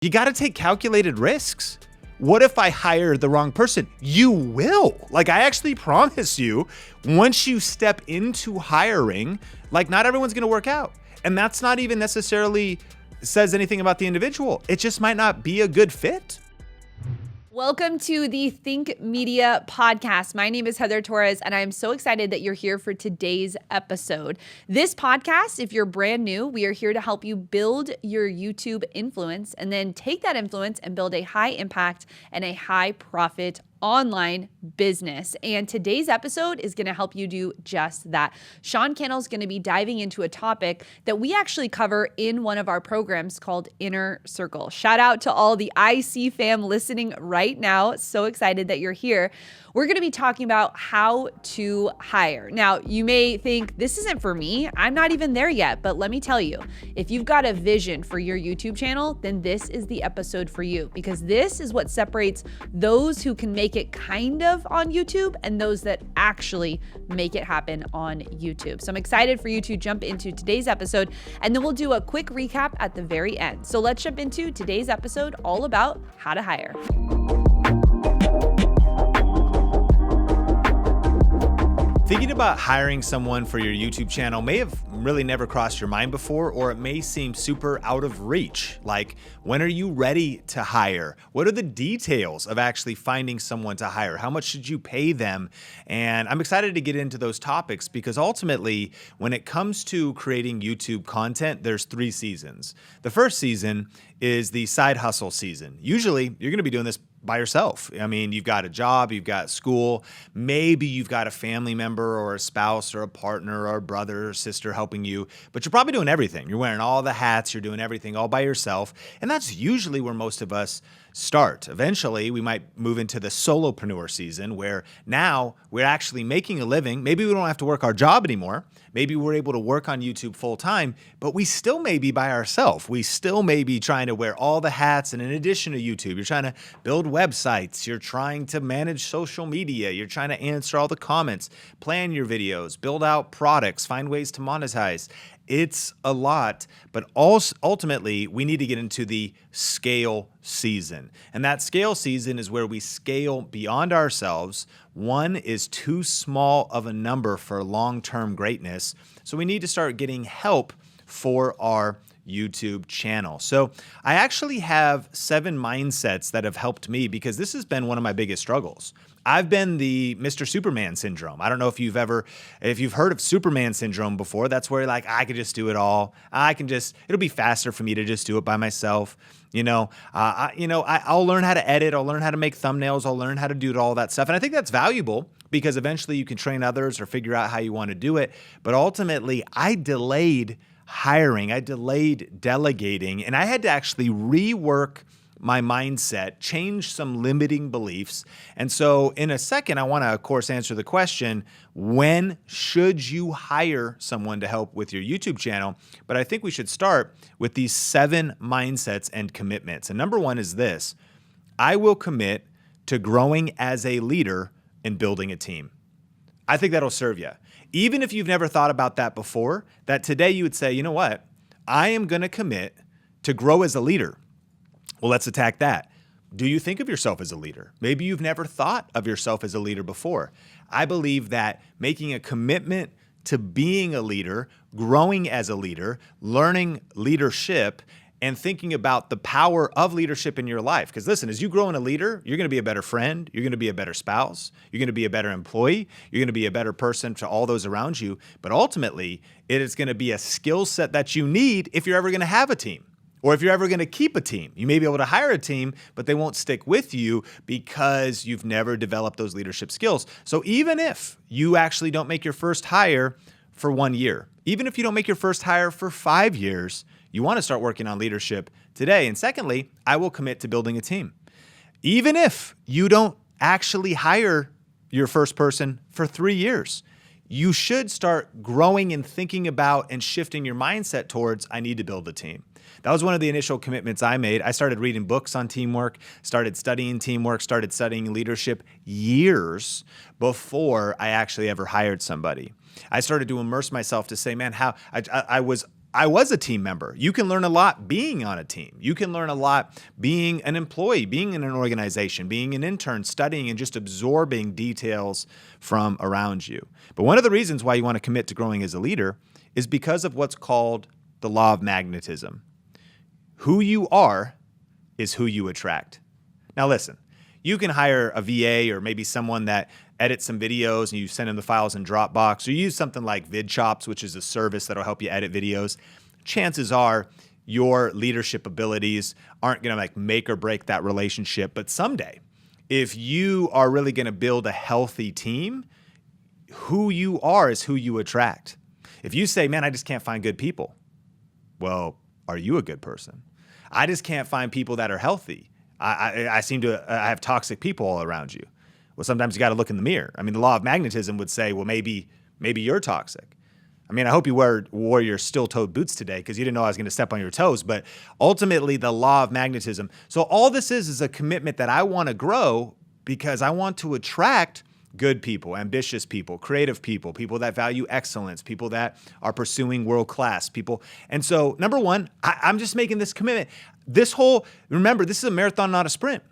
You got to take calculated risks. What if I hire the wrong person? You will. Like, I actually promise you, once you step into hiring, like, not everyone's going to work out. And that's not even necessarily says anything about the individual. It just might not be a good fit. Welcome to the Think Media podcast. My name is Heather Torres, and I'm so excited that you're here for today's episode. This podcast, if you're brand new, we are here to help you build your YouTube influence and then take that influence and build a high impact and a high profit online business. And today's episode is going to help you do just that. Cannell is going to be diving into a topic that we actually cover in one of our programs called Inner Circle. Shout out to all the IC fam listening right now. So excited that you're here. We're going to be talking about how to hire. Now, you may think this isn't for me. I'm not even there yet, but let me tell you, if you've got a vision for your YouTube channel, then this is the episode for you, because this is what separates those who can make it kind of on YouTube and those that actually make it happen on YouTube. So I'm excited for you to jump into today's episode, and then we'll do a quick recap at the very end. So let's jump into today's episode all about how to hire. Thinking about hiring someone for your YouTube channel may have really never crossed your mind before, or it may seem super out of reach. Like, when are you ready to hire? What are the details of actually finding someone to hire? How much should you pay them? And I'm excited to get into those topics because ultimately, when it comes to creating YouTube content, there's 3 seasons. The first season is the side hustle season. Usually, you're going to be doing this by yourself. I mean, you've got a job, you've got school, maybe you've got a family member or a spouse or a partner or a brother or sister helping you, but you're probably doing everything. You're wearing all the hats, you're doing everything all by yourself. And that's usually where most of us start. Eventually, we might move into the solopreneur season where now we're actually making a living. Maybe we don't have to work our job anymore. Maybe we're able to work on YouTube full time, but we still may be by ourselves. We still may be trying to wear all the hats. And in addition to YouTube, you're trying to build websites. You're trying to manage social media. You're trying to answer all the comments, plan your videos, build out products, find ways to monetize. It's a lot, but also ultimately we need to get into the scale season. And that scale season is where we scale beyond ourselves. One is too small of a number for long-term greatness. So we need to start getting help for our YouTube channel. So I actually have 7 mindsets that have helped me because this has been one of my biggest struggles. I've been the Mr. Superman syndrome. I don't know if you've heard of Superman syndrome before. That's where I could just do it all. It'll be faster for me to just do it by myself. I'll learn how to edit. I'll learn how to make thumbnails. I'll learn how to do all that stuff. And I think that's valuable because eventually you can train others or figure out how you want to do it. But ultimately, I delayed hiring. I delayed delegating, and I had to actually rework my mindset, change some limiting beliefs. And so in a second, I want to, of course, answer the question, when should you hire someone to help with your YouTube channel? But I think we should start with these 7 mindsets and commitments. And number 1 is this: I will commit to growing as a leader and building a team. I think that'll serve you. Even if you've never thought about that before, that today you would say, you know what? I am going to commit to grow as a leader. Well, let's attack that. Do you think of yourself as a leader? Maybe you've never thought of yourself as a leader before. I believe that making a commitment to being a leader, growing as a leader, learning leadership, and thinking about the power of leadership in your life. Because listen, as you grow in a leader, you're going to be a better friend. You're going to be a better spouse. You're going to be a better employee. You're going to be a better person to all those around you. But ultimately, it is going to be a skill set that you need if you're ever going to have a team. Or if you're ever going to keep a team. You may be able to hire a team, but they won't stick with you because you've never developed those leadership skills. So even if you actually don't make your first hire for 1 year, even if you don't make your first hire for 5 years, you want to start working on leadership today. And secondly, I will commit to building a team. Even if you don't actually hire your first person for 3 years, you should start growing and thinking about and shifting your mindset towards, I need to build a team. That was one of the initial commitments I made. I started reading books on teamwork, started studying teamwork, started studying leadership years before I actually ever hired somebody. I started to immerse myself to say, man, how I was I was a team member. You can learn a lot being on a team. You can learn a lot being an employee, being in an organization, being an intern, studying and just absorbing details from around you. But one of the reasons why you want to commit to growing as a leader is because of what's called the law of magnetism. Who you are is who you attract. Now listen, you can hire a VA or maybe someone that edits some videos and you send them the files in Dropbox, or you use something like VidChops, which is a service that'll help you edit videos. Chances are your leadership abilities aren't going to make or break that relationship. But someday, if you are really going to build a healthy team, who you are is who you attract. If you say, man, I just can't find good people. Well, are you a good person? I just can't find people that are healthy. I seem to have toxic people all around you. Well, sometimes you got to look in the mirror. I mean, the law of magnetism would say, well, maybe you're toxic. I mean, I hope you wore your steel-toed boots today because you didn't know I was going to step on your toes. But ultimately, the law of magnetism. So all this is a commitment that I want to grow because I want to attract good people, ambitious people, creative people, people that value excellence, people that are pursuing world-class people. And so, number one, I'm just making this commitment. Remember, this is a marathon, not a sprint.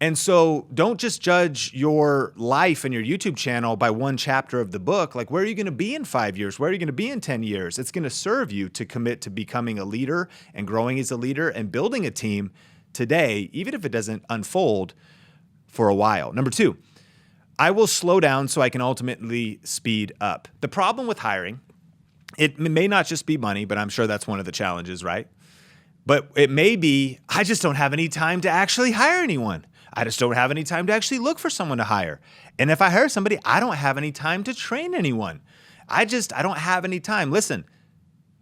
And so don't just judge your life and your YouTube channel by one chapter of the book. Like, where are you going to be in 5 years? Where are you going to be in 10 years? It's going to serve you to commit to becoming a leader and growing as a leader and building a team today, even if it doesn't unfold for a while. Number two, I will slow down so I can ultimately speed up. The problem with hiring, it may not just be money, but I'm sure that's one of the challenges, right? But it may be, I just don't have any time to actually hire anyone. I just don't have any time to actually look for someone to hire. And if I hire somebody, I don't have any time to train anyone. I don't have any time. Listen,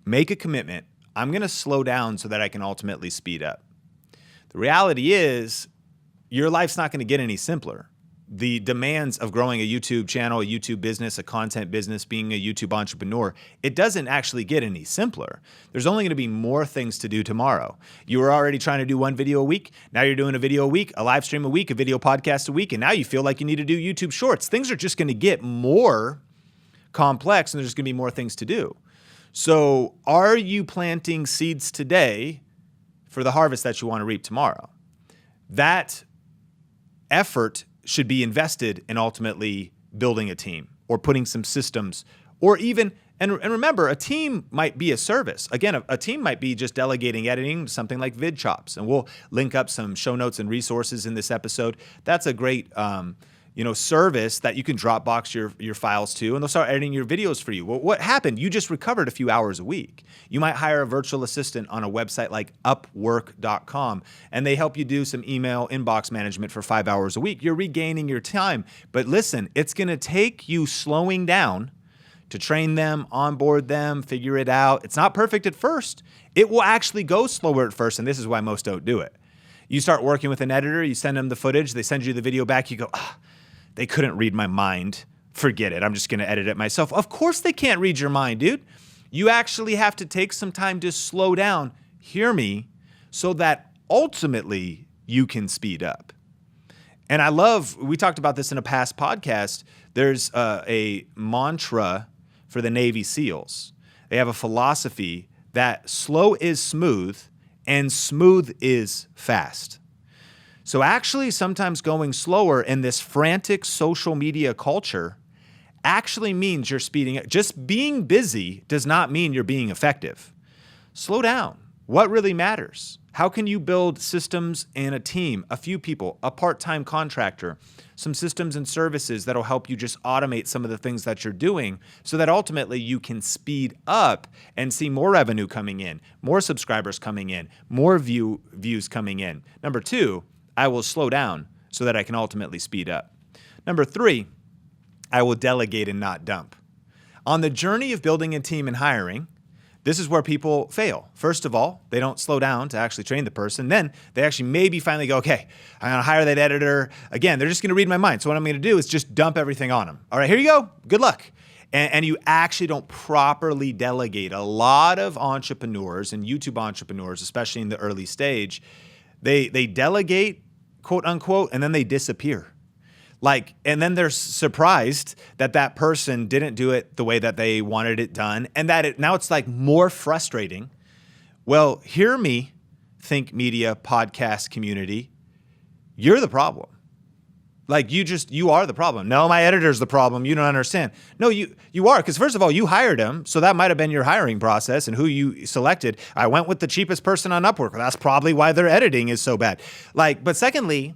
make a commitment. I'm going to slow down so that I can ultimately speed up. The reality is your life's not going to get any simpler. The demands of growing a YouTube channel, a YouTube business, a content business, being a YouTube entrepreneur, it doesn't actually get any simpler. There's only going to be more things to do tomorrow. You were already trying to do one video a week. Now you're doing a video a week, a live stream a week, a video podcast a week, and now you feel like you need to do YouTube shorts. Things are just going to get more complex, and there's going to be more things to do. So are you planting seeds today for the harvest that you want to reap tomorrow? That effort should be invested in ultimately building a team or putting some systems or even, and remember, a team might be a service. Again, a team might be just delegating editing, something like VidChops. And we'll link up some show notes and resources in this episode. That's a great service that you can Dropbox your files to, and they'll start editing your videos for you. Well, what happened? You just recovered a few hours a week. You might hire a virtual assistant on a website like Upwork.com, and they help you do some email inbox management for 5 hours a week. You're regaining your time. But listen, it's going to take you slowing down to train them, onboard them, figure it out. It's not perfect at first. It will actually go slower at first, and this is why most don't do it. You start working with an editor, you send them the footage, they send you the video back, you go, they couldn't read my mind. Forget it. I'm just going to edit it myself. Of course they can't read your mind, dude. You actually have to take some time to slow down, hear me, so that ultimately you can speed up. And we talked about this in a past podcast. There's a mantra for the Navy SEALs. They have a philosophy that slow is smooth and smooth is fast. So actually sometimes going slower in this frantic social media culture actually means you're speeding up. Just being busy does not mean you're being effective. Slow down. What really matters? How can you build systems in a team, a few people, a part-time contractor, some systems and services that'll help you just automate some of the things that you're doing so that ultimately you can speed up and see more revenue coming in, more subscribers coming in, more views coming in. Number two, I will slow down so that I can ultimately speed up. Number three, I will delegate and not dump. On the journey of building a team and hiring, this is where people fail. First of all, they don't slow down to actually train the person. Then they actually maybe finally go, okay, I'm going to hire that editor. Again, they're just going to read my mind. So what I'm going to do is just dump everything on them. All right, here you go. Good luck. And you actually don't properly delegate. A lot of entrepreneurs and YouTube entrepreneurs, especially in the early stage, they delegate, quote unquote, and then they disappear. Like, and then they're surprised that that person didn't do it the way that they wanted it done. And that now it's like more frustrating. Well, hear me, Think Media podcast community. You're the problem. Like you are the problem. No, my editor's the problem. You don't understand. No, you are. Because first of all, you hired him. So that might have been your hiring process and who you selected. I went with the cheapest person on Upwork. Well, that's probably why their editing is so bad. Like, but secondly,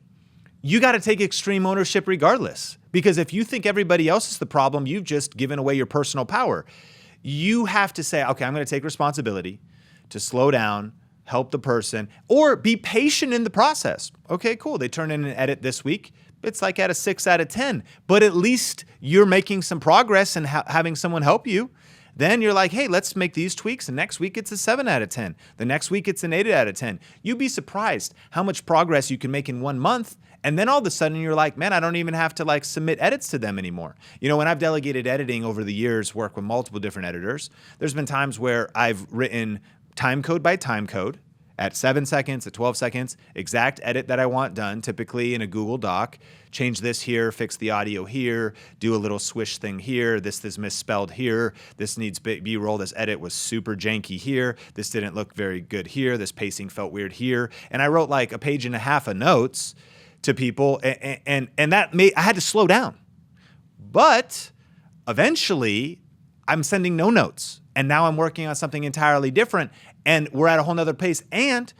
you got to take extreme ownership regardless. Because if you think everybody else is the problem, you've just given away your personal power. You have to say, okay, I'm going to take responsibility to slow down, help the person, or be patient in the process. Okay, cool. They turn in an edit this week. It's like at a 6 out of 10, but at least you're making some progress and having someone help you. Then you're like, hey, let's make these tweaks. And next week it's a 7 out of 10. The next week it's an 8 out of 10. You'd be surprised how much progress you can make in 1 month. And then all of a sudden you're like, man, I don't even have to like submit edits to them anymore. You know, when I've delegated editing over the years, work with multiple different editors, there's been times where I've written time code by time code at 7 seconds, at 12 seconds, exact edit that I want done, typically in a Google Doc. Change this here, fix the audio here, do a little swish thing here. This is misspelled here. This needs B-roll. This edit was super janky here. This didn't look very good here. This pacing felt weird here. And I wrote like a page and a half of notes to people, and that I had to slow down. But eventually, I'm sending no notes. And now I'm working on something entirely different. And we're at a whole nother pace. And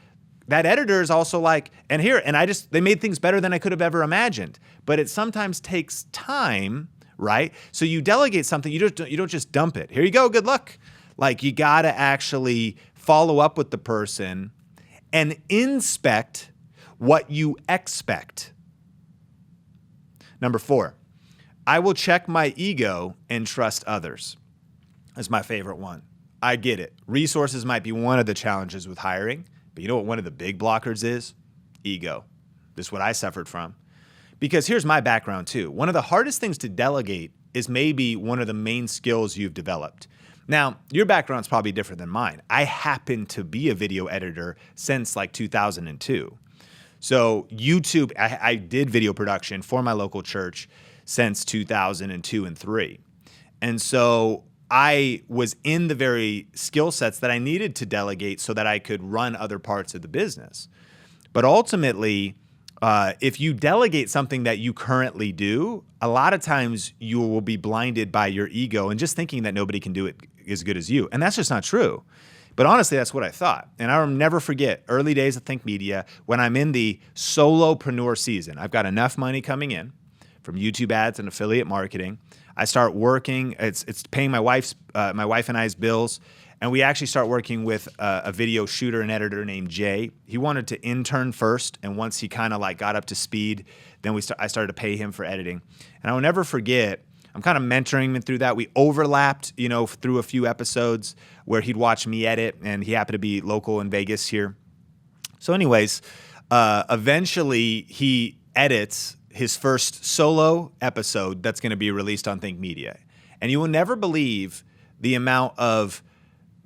that editor is also like, they made things better than I could have ever imagined. But it sometimes takes time, right? So you delegate something, you don't just dump it. Here you go, good luck. Like you gotta actually follow up with the person and inspect what you expect. Number 4, I will check my ego and trust others. That's my favorite one. I get it. Resources might be one of the challenges with hiring, but you know what one of the big blockers is? Ego. This is what I suffered from. Because here's my background too. One of the hardest things to delegate is maybe one of the main skills you've developed. Now, your background's probably different than mine. I happen to be a video editor since like 2002. So YouTube, I did video production for my local church since 2002 and 3. And so I was in the very skill sets that I needed to delegate so that I could run other parts of the business. But ultimately, if you delegate something that you currently do, a lot of times you will be blinded by your ego and just thinking that nobody can do it as good as you. And that's just not true. But honestly, that's what I thought. And I'll never forget early days of Think Media when I'm in the solopreneur season. I've got enough money coming in from YouTube ads and affiliate marketing. I start working. It's paying my wife and I's bills, and we actually start working with a video shooter and editor named Jay. He wanted to intern first, and once he kind of like got up to speed, then I started to pay him for editing. And I will never forget. I'm kind of mentoring him through that. We overlapped, through a few episodes where he'd watch me edit, and he happened to be local in Vegas here. So, anyways, eventually he edits his first solo episode that's going to be released on Think Media. And you will never believe the amount of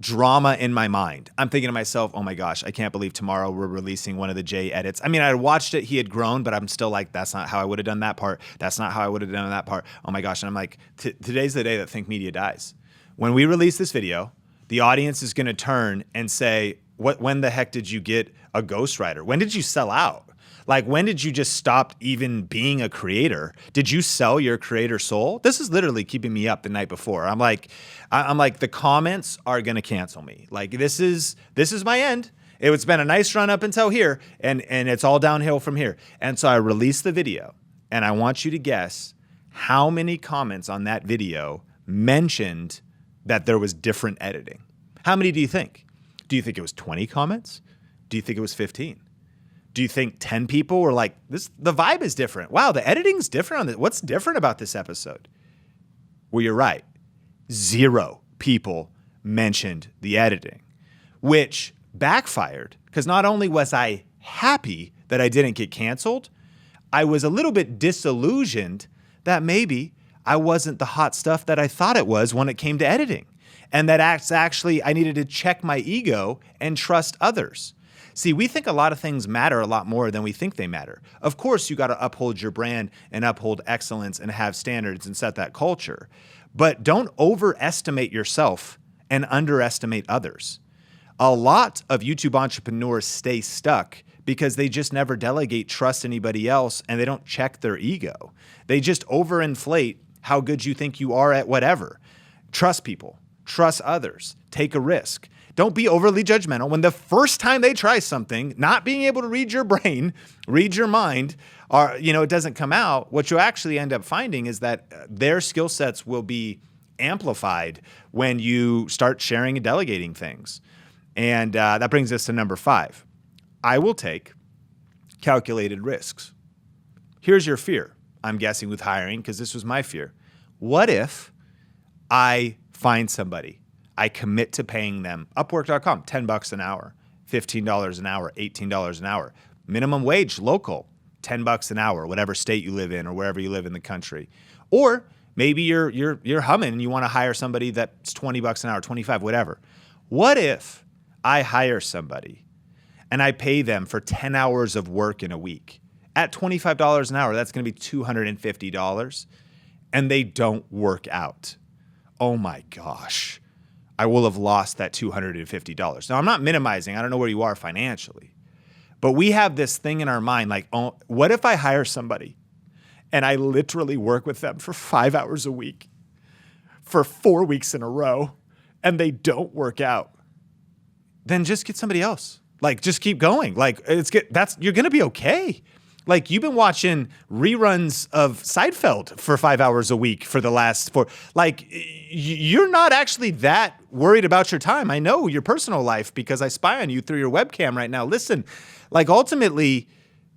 drama in my mind. I'm thinking to myself, oh my gosh, I can't believe tomorrow we're releasing one of the Jay edits. I mean, I watched it, he had grown, but I'm still like, that's not how I would have done that part. That's not how I would have done that part. Oh my gosh. And I'm like, today's the day that Think Media dies. When we release this video, the audience is going to turn and say, when the heck did you get a ghostwriter? When did you sell out? Like, when did you just stop even being a creator? Did you sell your creator soul? This is literally keeping me up the night before. I'm like, the comments are gonna cancel me. Like, this is my end. It's been a nice run up until here, and it's all downhill from here. And so I released the video, and I want you to guess how many comments on that video mentioned that there was different editing. How many do you think? Do you think it was 20 comments? Do you think it was 15? Do you think 10 people were like, the vibe is different. Wow, the editing's different on this. What's different about this episode? Well, you're right. 0 people mentioned the editing, which backfired because not only was I happy that I didn't get canceled, I was a little bit disillusioned that maybe I wasn't the hot stuff that I thought it was when it came to editing. And that actually I needed to check my ego and trust others. See, we think a lot of things matter a lot more than we think they matter. Of course, you got to uphold your brand and uphold excellence and have standards and set that culture. But don't overestimate yourself and underestimate others. A lot of YouTube entrepreneurs stay stuck because they just never delegate, trust anybody else, and they don't check their ego. They just overinflate how good you think you are at whatever. Trust people, trust others, take a risk. Don't be overly judgmental. When the first time they try something, not being able to read your brain, read your mind, or it doesn't come out, what you actually end up finding is that their skill sets will be amplified when you start sharing and delegating things. And that brings us to number 5. I will take calculated risks. Here's your fear, I'm guessing, with hiring, because this was my fear. What if I find somebody, I commit to paying them, Upwork.com, $10 an hour, $15 an hour, $18 an hour, minimum wage, local, $10 an hour, whatever state you live in or wherever you live in the country. Or maybe you're humming and you want to hire somebody that's $20 an hour, 25, whatever. What if I hire somebody and I pay them for 10 hours of work in a week? At $25 an hour, that's going to be $250, and they don't work out. Oh my gosh. I will have lost that $250. Now, I'm not minimizing. I don't know where you are financially. But we have this thing in our mind like, oh, what if I hire somebody and I literally work with them for 5 hours a week for 4 weeks in a row and they don't work out? Then just get somebody else. Like, just keep going. Like, you're going to be okay. Like, you've been watching reruns of Seinfeld for 5 hours a week for the last 4. Like, you're not actually that worried about your time. I know your personal life because I spy on you through your webcam right now. Listen, like, ultimately,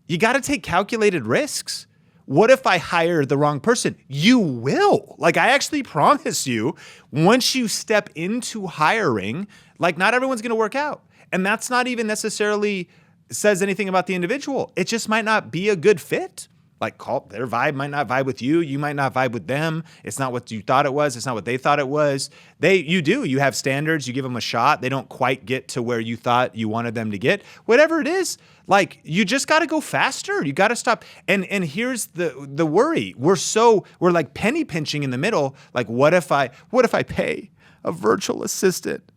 you got to take calculated risks. What if I hire the wrong person? You will. Like, I actually promise you, once you step into hiring, like, not everyone's going to work out. And that's not even necessarily says anything about the individual. It just might not be a good fit. Like, their vibe might not vibe with you. You might not vibe with them. It's not what you thought it was. It's not what they thought it was. You have standards. You give them a shot. They don't quite get to where you thought you wanted them to get. Whatever it is, like, you just got to go faster. You got to stop. And here's the worry. We're like penny pinching in the middle. Like, what if I pay a virtual assistant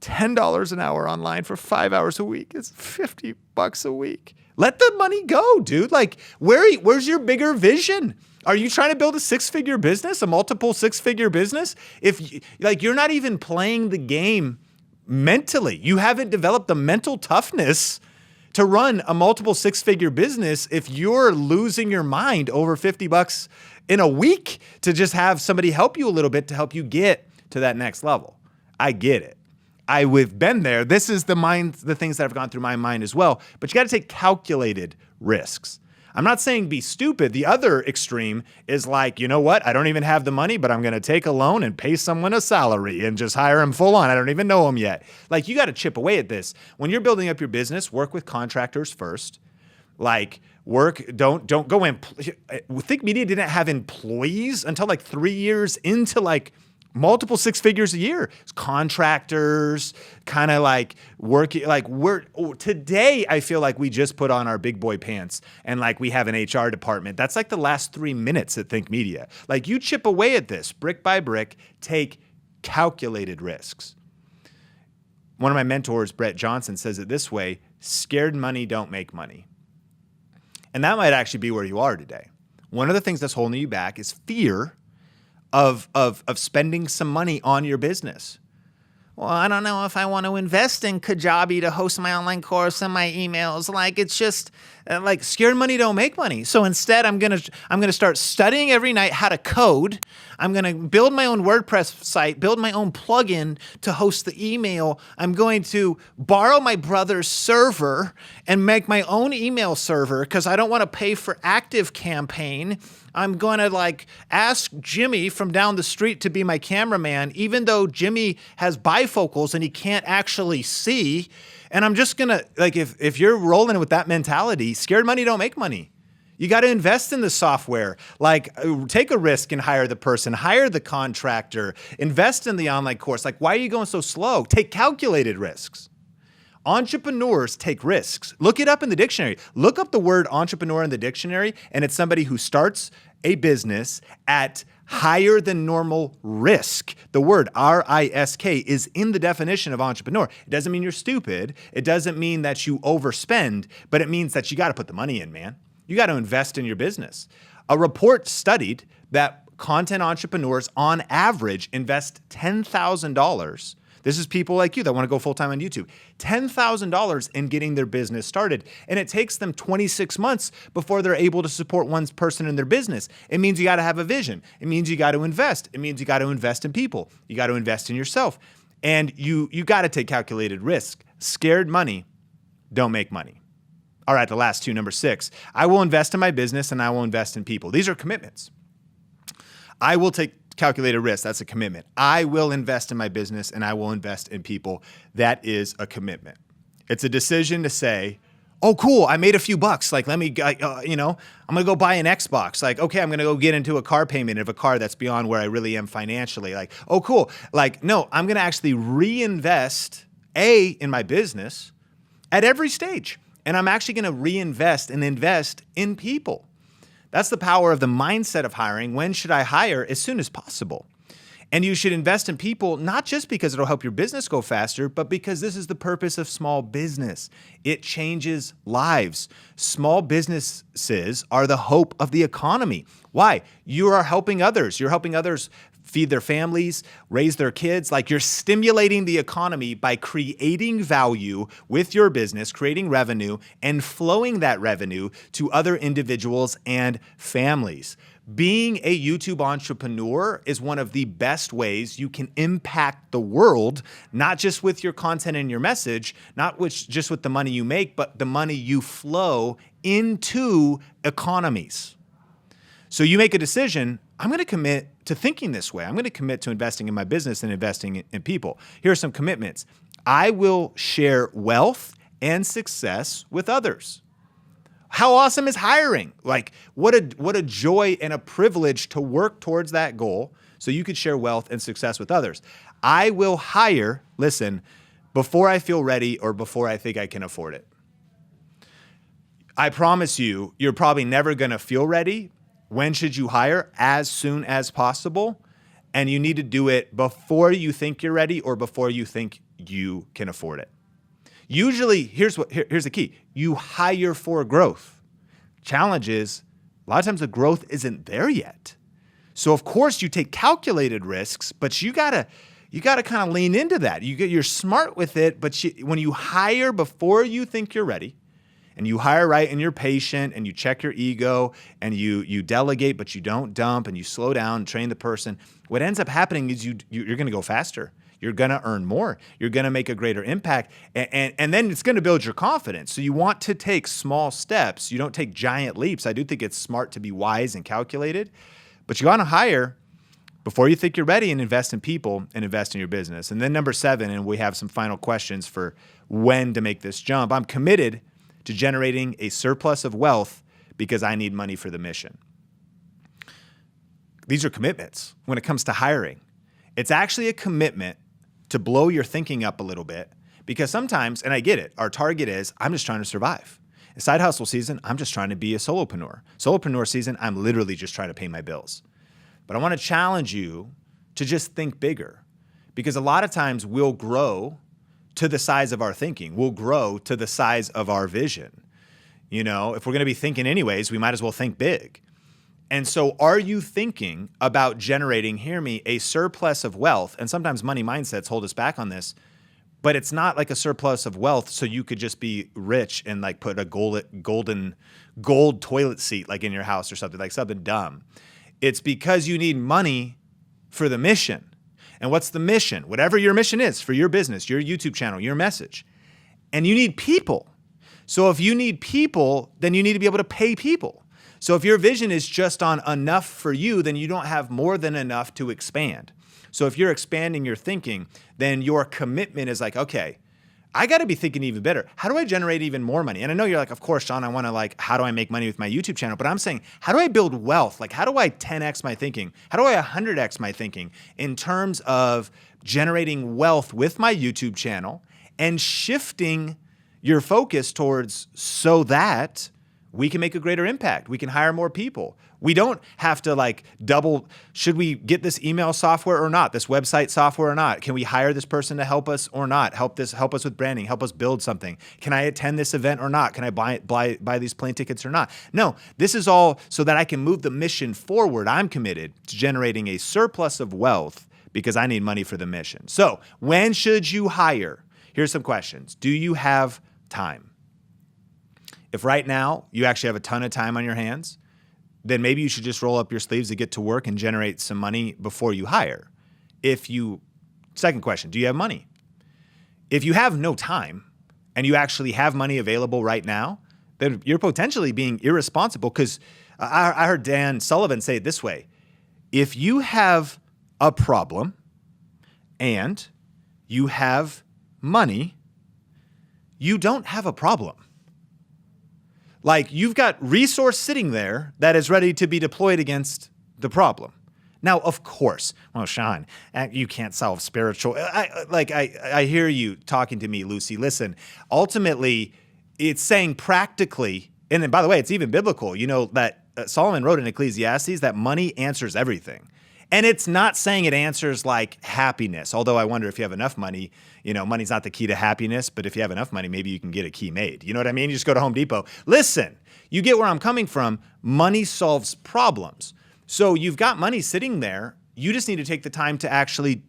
$10 an hour online for 5 hours a week? It's $50 a week. Let the money go, dude. Like, where's your bigger vision? Are you trying to build a 6-figure business, a multiple 6-figure business? If you're not even playing the game mentally, you haven't developed the mental toughness to run a multiple 6-figure business. If you're losing your mind over $50 in a week to just have somebody help you a little bit to help you get to that next level, I get it. I've been there. This is the things that have gone through my mind as well. But you got to take calculated risks. I'm not saying be stupid. The other extreme is like, you know what? I don't even have the money, but I'm going to take a loan and pay someone a salary and just hire them full on. I don't even know them yet. Like, you got to chip away at this. When you're building up your business, work with contractors first. Like, don't go in. Think Media didn't have employees until like 3 years into like multiple 6 figures a year. It's contractors, kind of like working, like today I feel like we just put on our big boy pants and like we have an HR department. That's like the last 3 minutes at Think Media. Like, you chip away at this brick by brick, take calculated risks. One of my mentors, Brett Johnson, says it this way: scared money don't make money. And that might actually be where you are today. One of the things that's holding you back is fear of spending some money on your business. Well, I don't know if I want to invest in Kajabi to host my online course and my emails. Like, it's just like, scared money don't make money. So instead, I'm gonna start studying every night how to code. I'm gonna build my own WordPress site, build my own plugin to host the email. I'm going to borrow my brother's server and make my own email server because I don't want to pay for ActiveCampaign. I'm going to like ask Jimmy from down the street to be my cameraman, even though Jimmy has bifocals and he can't actually see. And I'm just going to, like, if you're rolling with that mentality, scared money don't make money. You got to invest in the software. Like, take a risk and hire the person, hire the contractor, invest in the online course. Like, why are you going so slow? Take calculated risks. Entrepreneurs take risks. Look it up in the dictionary. Look up the word entrepreneur in the dictionary, and it's somebody who starts a business at higher than normal risk. The word R-I-S-K is in the definition of entrepreneur. It doesn't mean you're stupid. It doesn't mean that you overspend, but it means that you got to put the money in, man. You got to invest in your business. A report studied that content entrepreneurs on average invest $10,000. This is people like you that want to go full-time on YouTube. $10,000 in getting their business started. And it takes them 26 months before they're able to support one person in their business. It means you got to have a vision. It means you got to invest. It means you got to invest in people. You got to invest in yourself. And you got to take calculated risk. Scared money don't make money. All right, the last two, number 6. I will invest in my business and I will invest in people. These are commitments. I will take calculated risk. That's a commitment. I will invest in my business and I will invest in people. That is a commitment. It's a decision to say, oh, cool, I made a few bucks. Like, let me, I'm going to go buy an Xbox. Like, okay, I'm going to go get into a car payment of a car that's beyond where I really am financially. Like, oh, cool. Like, no, I'm going to actually reinvest, in my business at every stage. And I'm actually going to reinvest and invest in people. That's the power of the mindset of hiring. When should I hire? As soon as possible. And you should invest in people, not just because it'll help your business go faster, but because this is the purpose of small business. It changes lives. Small businesses are the hope of the economy. Why? You are helping others. You're helping others feed their families, raise their kids. Like, you're stimulating the economy by creating value with your business, creating revenue, and flowing that revenue to other individuals and families. Being a YouTube entrepreneur is one of the best ways you can impact the world, not just with your content and your message, not just with the money you make, but the money you flow into economies. So you make a decision, I'm going to commit to thinking this way. I'm going to commit to investing in my business and investing in people. Here are some commitments. I will share wealth and success with others. How awesome is hiring? Like, what a joy and a privilege to work towards that goal so you could share wealth and success with others. I will hire, listen, before I feel ready or before I think I can afford it. I promise you, you're probably never going to feel ready. When should you hire? As soon as possible. And you need to do it before you think you're ready or before you think you can afford it. Usually, here's the key. You hire for growth. Challenge is, a lot of times the growth isn't there yet. So of course you take calculated risks, but you gotta kind of lean into that. You're smart with it, but when you hire before you think you're ready, and you hire right and you're patient and you check your ego and you delegate, but you don't dump, and you slow down and train the person, what ends up happening is you're going to go faster. You're going to earn more. You're going to make a greater impact. And then it's going to build your confidence. So you want to take small steps. You don't take giant leaps. I do think it's smart to be wise and calculated, but you want to hire before you think you're ready and invest in people and invest in your business. And then number 7, and we have some final questions for when to make this jump. I'm committed to generating a surplus of wealth because I need money for the mission. These are commitments when it comes to hiring. It's actually a commitment to blow your thinking up a little bit, because sometimes, and I get it, our target is, I'm just trying to survive. In side hustle season, I'm just trying to be a solopreneur. Solopreneur season, I'm literally just trying to pay my bills. But I want to challenge you to just think bigger, because a lot of times we'll grow to the size of our thinking. We'll grow to the size of our vision. You know, if we're going to be thinking anyways, we might as well think big. And so are you thinking about generating, hear me, a surplus of wealth? And sometimes money mindsets hold us back on this, but it's not like a surplus of wealth so you could just be rich and like put a gold toilet seat like in your house or something, like something dumb. It's because you need money for the mission. And what's the mission? Whatever your mission is for your business, your YouTube channel, your message. And you need people. So if you need people, then you need to be able to pay people. So if your vision is just on enough for you, then you don't have more than enough to expand. So if you're expanding your thinking, then your commitment is like, okay, I got to be thinking even better. How do I generate even more money? And I know you're like, of course, Sean, I want to like, how do I make money with my YouTube channel? But I'm saying, how do I build wealth? Like, how do I 10x my thinking? How do I 100x my thinking in terms of generating wealth with my YouTube channel and shifting your focus towards so that we can make a greater impact. We can hire more people. We don't have to like double, should we get this email software or not? This website software or not? Can we hire this person to help us or not? Help us with branding, help us build something. Can I attend this event or not? Can I buy these plane tickets or not? No, this is all so that I can move the mission forward. I'm committed to generating a surplus of wealth because I need money for the mission. So when should you hire? Here's some questions. Do you have time? If right now you actually have a ton of time on your hands, then maybe you should just roll up your sleeves to get to work and generate some money before you hire. Second question, do you have money? If you have no time and you actually have money available right now, then you're potentially being irresponsible because I heard Dan Sullivan say it this way. If you have a problem and you have money, you don't have a problem. Like you've got resource sitting there that is ready to be deployed against the problem. Now, of course, well, Sean, you can't solve spiritual. I hear you talking to me, Lucy. Listen, ultimately, it's saying practically, and then by the way, it's even biblical. You know that Solomon wrote in Ecclesiastes that money answers everything. And it's not saying it answers like happiness, although I wonder if you have enough money, money's not the key to happiness, but if you have enough money, maybe you can get a key made. You know what I mean? You just go to Home Depot. Listen, you get where I'm coming from. Money solves problems. So you've got money sitting there. You just need to take the time to actually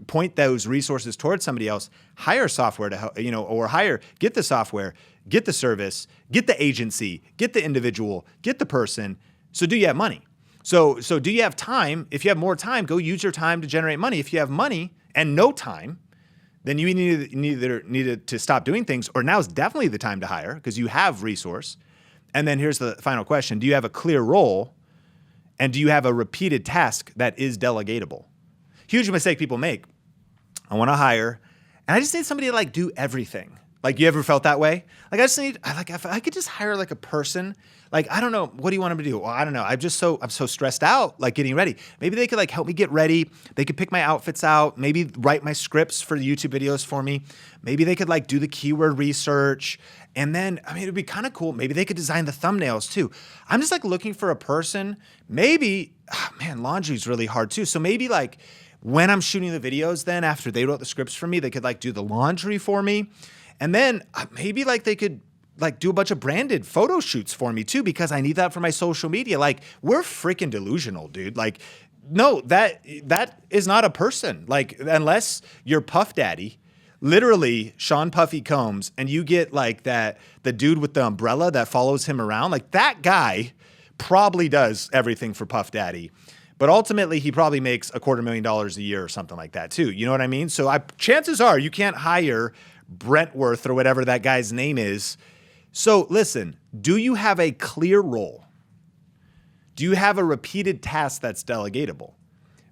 point those resources towards somebody else, hire software to help, get the software, get the service, get the agency, get the individual, get the person. So do you have money? So do you have time? If you have more time, go use your time to generate money. If you have money and no time, then you need to stop doing things, or now is definitely the time to hire because you have resource. And then here's the final question. Do you have a clear role? And do you have a repeated task that is delegatable? Huge mistake people make. I want to hire, and I just need somebody to like do everything. Like, you ever felt that way? Like, if I could just hire like a person, like, I don't know, what do you want them to do? Well, I don't know. I'm so stressed out, like getting ready. Maybe they could like help me get ready. They could pick my outfits out, maybe write my scripts for the YouTube videos for me. Maybe they could like do the keyword research. And then, it'd be kind of cool. Maybe they could design the thumbnails too. I'm just like looking for a person. Maybe, laundry's really hard too. So maybe like when I'm shooting the videos, then after they wrote the scripts for me, they could like do the laundry for me. And then maybe like they could like do a bunch of branded photo shoots for me too, because I need that for my social media. Like, we're freaking delusional, dude. Like, no, that is not a person. Like, unless you're Puff Daddy, literally Sean Puffy Combs, and you get like the dude with the umbrella that follows him around, like that guy probably does everything for Puff Daddy. But ultimately, he probably makes $250,000 a year or something like that too. You know what I mean? So chances are you can't hire Brentworth or whatever that guy's name is. So listen, do you have a clear role? Do you have a repeated task that's delegatable?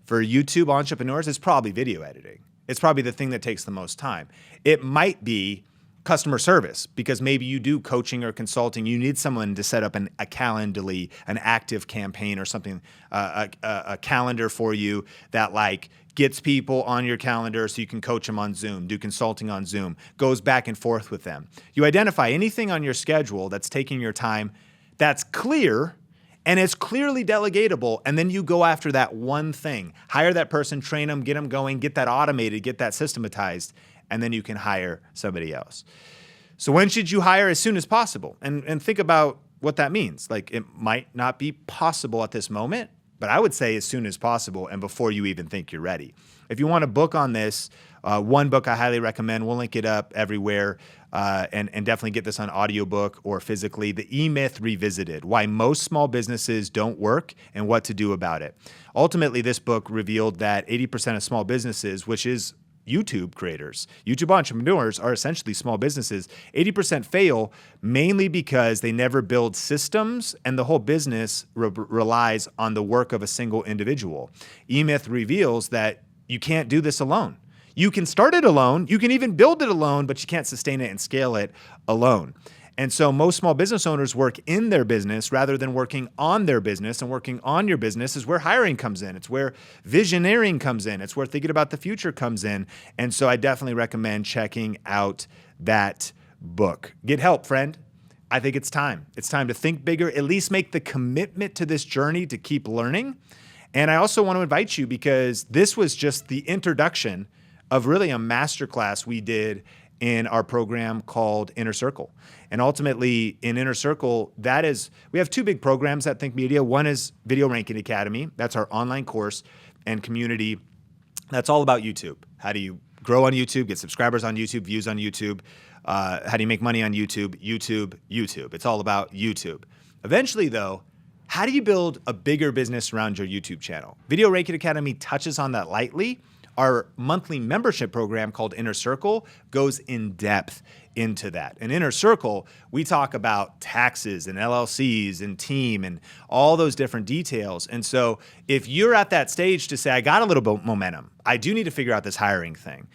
For YouTube entrepreneurs, it's probably video editing. It's probably the thing that takes the most time. It might be customer service, because maybe you do coaching or consulting. You need someone to set up a Calendly, an active campaign or something, a calendar for you that like gets people on your calendar so you can coach them on Zoom, do consulting on Zoom, goes back and forth with them. You identify anything on your schedule that's taking your time, that's clear, and it's clearly delegatable, and then you go after that one thing. Hire that person, train them, get them going, get that automated, get that systematized, and then you can hire somebody else. So when should you hire? As soon as possible. And think about what that means. Like, it might not be possible at this moment, but I would say as soon as possible and before you even think you're ready. If you want a book on this, one book I highly recommend, we'll link it up everywhere, and definitely get this on audiobook or physically, The E-Myth Revisited, Why Most Small Businesses Don't Work and What to Do About It. Ultimately, this book revealed that 80% of small businesses, which is YouTube creators, YouTube entrepreneurs, are essentially small businesses. 80% fail mainly because they never build systems, and the whole business relies on the work of a single individual. E-Myth reveals that you can't do this alone. You can start it alone. You can even build it alone, but you can't sustain it and scale it alone. And so most small business owners work in their business rather than working on their business. And working on your business is where hiring comes in. It's where visioneering comes in. It's where thinking about the future comes in. And so I definitely recommend checking out that book. Get help, friend. I think it's time. It's time to think bigger, at least make the commitment to this journey to keep learning. And I also want to invite you, because this was just the introduction of really a masterclass we did in our program called Inner Circle. And ultimately in Inner Circle, we have two big programs at Think Media. One is Video Ranking Academy. That's our online course and community. That's all about YouTube. How do you grow on YouTube, get subscribers on YouTube, views on YouTube? How do you make money on YouTube? YouTube. It's all about YouTube. Eventually though, how do you build a bigger business around your YouTube channel? Video Ranking Academy touches on that lightly. Our monthly membership program called Inner Circle goes in depth into that. In Inner Circle, we talk about taxes and LLCs and team and all those different details. And so if you're at that stage to say, I got a little bit of momentum, I do need to figure out this hiring thing.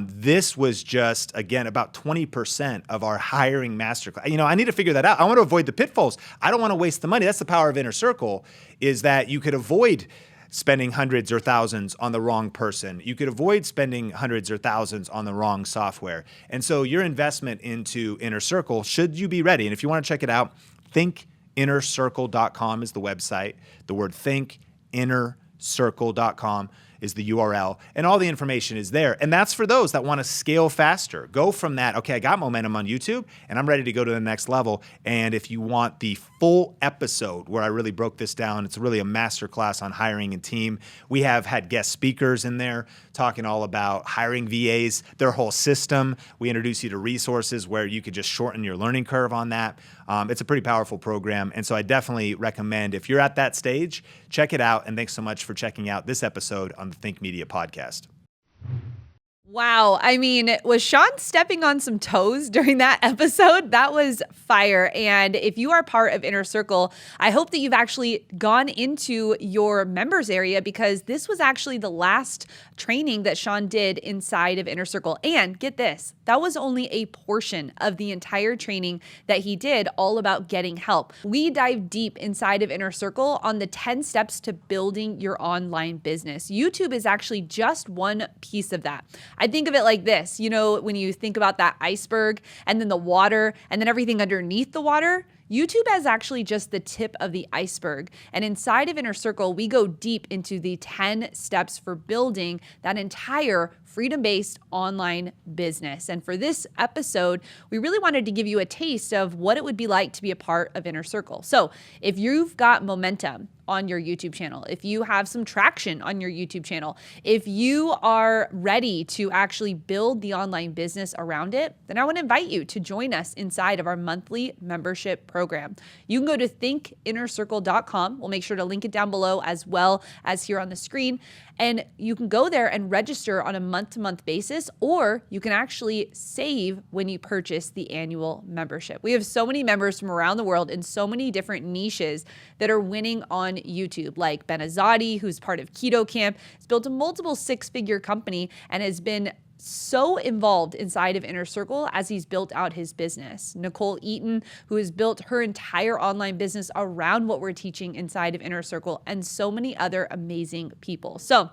This was just, again, about 20% of our hiring masterclass. I need to figure that out. I want to avoid the pitfalls. I don't want to waste the money. That's the power of Inner Circle, is that you could avoid spending hundreds or thousands on the wrong person. You could avoid spending hundreds or thousands on the wrong software. And so your investment into Inner Circle, should you be ready, and if you want to check it out, thinkinnercircle.com is the website. The word thinkinnercircle.com is the URL, and all the information is there. And that's for those that want to scale faster. Go from that, okay, I got momentum on YouTube and I'm ready to go to the next level. And if you want the full episode where I really broke this down, it's really a masterclass on hiring and team. We have had guest speakers in there talking all about hiring VAs, their whole system. We introduce you to resources where you could just shorten your learning curve on that. It's a pretty powerful program. And so I definitely recommend, if you're at that stage, check it out. And thanks so much for checking out this episode on the Think Media podcast. Wow. I mean, was Sean stepping on some toes during that episode? That was fire. And if you are part of Inner Circle, I hope that you've actually gone into your members area, because this was actually the last training that Sean did inside of Inner Circle. And get this, that was only a portion of the entire training that he did, all about getting help. We dive deep inside of Inner Circle on the 10 steps to building your online business. YouTube is actually just one piece of that. I think of it like this, when you think about that iceberg and then the water and then everything underneath the water, YouTube is actually just the tip of the iceberg. And inside of Inner Circle, we go deep into the 10 steps for building that entire freedom-based online business. And for this episode, we really wanted to give you a taste of what it would be like to be a part of Inner Circle. So if you've got momentum on your YouTube channel, if you have some traction on your YouTube channel, if you are ready to actually build the online business around it, then I want to invite you to join us inside of our monthly membership program. You can go to thinkinnercircle.com. We'll make sure to link it down below as well as here on the screen. And you can go there and register on a month-to-month basis, or you can actually save when you purchase the annual membership. We have so many members from around the world in so many different niches that are winning on YouTube, like Ben Azadi, who's part of Keto Camp, has built a multiple six-figure company and has been so involved inside of Inner Circle as he's built out his business. Nicole Eaton, who has built her entire online business around what we're teaching inside of Inner Circle, and so many other amazing people. So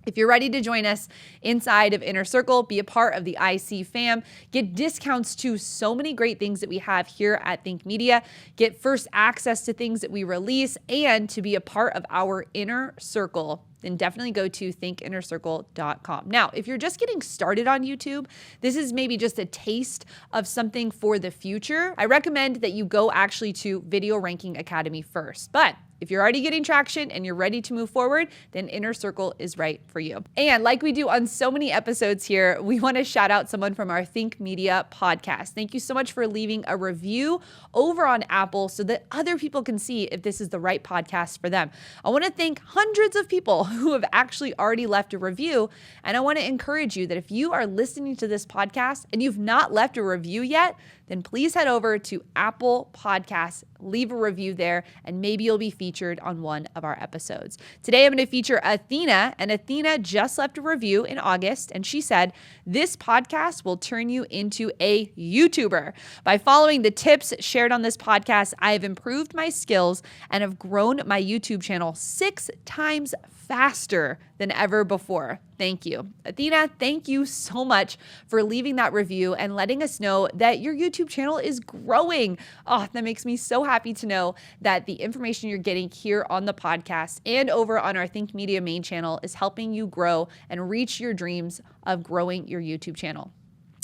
if you're ready to join us inside of Inner Circle, be a part of the IC fam, get discounts to so many great things that we have here at Think Media, get first access to things that we release, and to be a part of our Inner Circle, then definitely go to thinkinnercircle.com. Now, if you're just getting started on YouTube, this is maybe just a taste of something for the future. I recommend that you go actually to Video Ranking Academy first. But if you're already getting traction and you're ready to move forward, then Inner Circle is right for you. And like we do on so many episodes here, we want to shout out someone from our Think Media podcast. Thank you so much for leaving a review over on Apple so that other people can see if this is the right podcast for them. I want to thank hundreds of people who have actually already left a review. And I want to encourage you that if you are listening to this podcast and you've not left a review yet, then please head over to Apple Podcasts, leave a review there, and maybe you'll be featured on one of our episodes. Today, I'm going to feature Athena, and Athena just left a review in August, and she said, "This podcast will turn you into a YouTuber. By following the tips shared on this podcast, I have improved my skills and have grown my YouTube channel 6 times faster than ever before. Thank you." Athena, thank you so much for leaving that review and letting us know that your YouTube channel is growing. Oh, that makes me so happy to know that the information you're getting here on the podcast and over on our Think Media main channel is helping you grow and reach your dreams of growing your YouTube channel.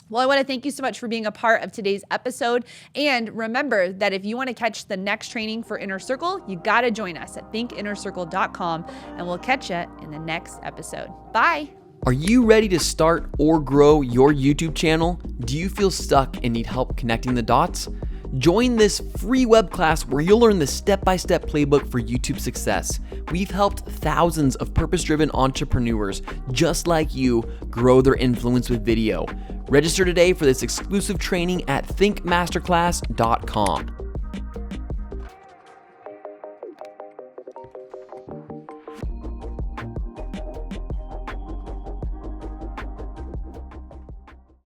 Well, I want to thank you so much for being a part of today's episode. And remember that if you want to catch the next training for Inner Circle, you got to join us at thinkinnercircle.com, and we'll catch you in the next episode. Bye. Are you ready to start or grow your YouTube channel? Do you feel stuck and need help connecting the dots? Join this free web class where you'll learn the step-by-step playbook for YouTube success. We've helped thousands of purpose-driven entrepreneurs just like you grow their influence with video. Register today for this exclusive training at thinkmasterclass.com.